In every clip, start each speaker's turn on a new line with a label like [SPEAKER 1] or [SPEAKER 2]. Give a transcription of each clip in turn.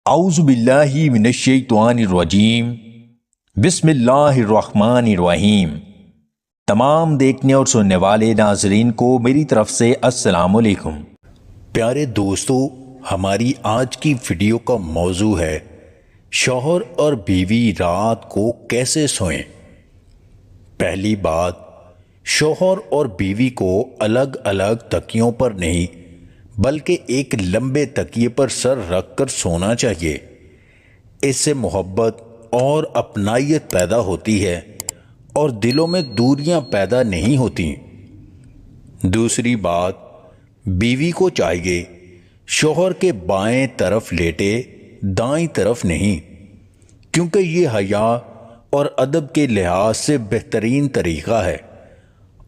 [SPEAKER 1] اعوذ باللہ من الشیطان الرجیم بسم اللہ الرحمن الرحیم۔ تمام دیکھنے اور سننے والے ناظرین کو میری طرف سے السلام علیکم۔
[SPEAKER 2] پیارے دوستو، ہماری آج کی ویڈیو کا موضوع ہے شوہر اور بیوی رات کو کیسے سوئیں۔ پہلی بات، شوہر اور بیوی کو الگ الگ تکیوں پر نہیں بلکہ ایک لمبے تکیے پر سر رکھ کر سونا چاہیے۔ اس سے محبت اور اپنائیت پیدا ہوتی ہے اور دلوں میں دوریاں پیدا نہیں ہوتی۔ دوسری بات، بیوی کو چاہیے شوہر کے بائیں طرف لیٹے، دائیں طرف نہیں، کیونکہ یہ حیا اور ادب کے لحاظ سے بہترین طریقہ ہے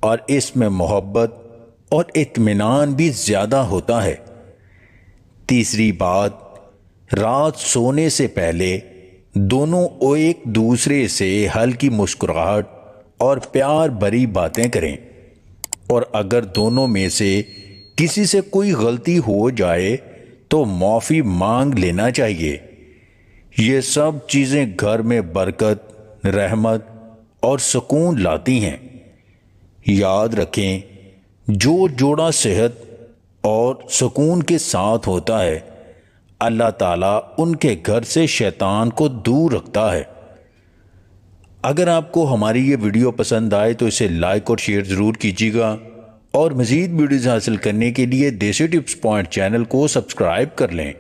[SPEAKER 2] اور اس میں محبت اور اطمینان بھی زیادہ ہوتا ہے۔ تیسری بات، رات سونے سے پہلے دونوں ایک دوسرے سے ہلکی مسکراہٹ اور پیار بھری باتیں کریں، اور اگر دونوں میں سے کسی سے کوئی غلطی ہو جائے تو معافی مانگ لینا چاہیے۔ یہ سب چیزیں گھر میں برکت، رحمت اور سکون لاتی ہیں۔ یاد رکھیں، جو جوڑا صحت اور سکون کے ساتھ ہوتا ہے، اللہ تعالیٰ ان کے گھر سے شیطان کو دور رکھتا ہے۔ اگر آپ کو ہماری یہ ویڈیو پسند آئے تو اسے لائک اور شیئر ضرور کیجیے گا، اور مزید ویڈیوز حاصل کرنے کے لیے دیسی ٹپس پوائنٹ چینل کو سبسکرائب کر لیں۔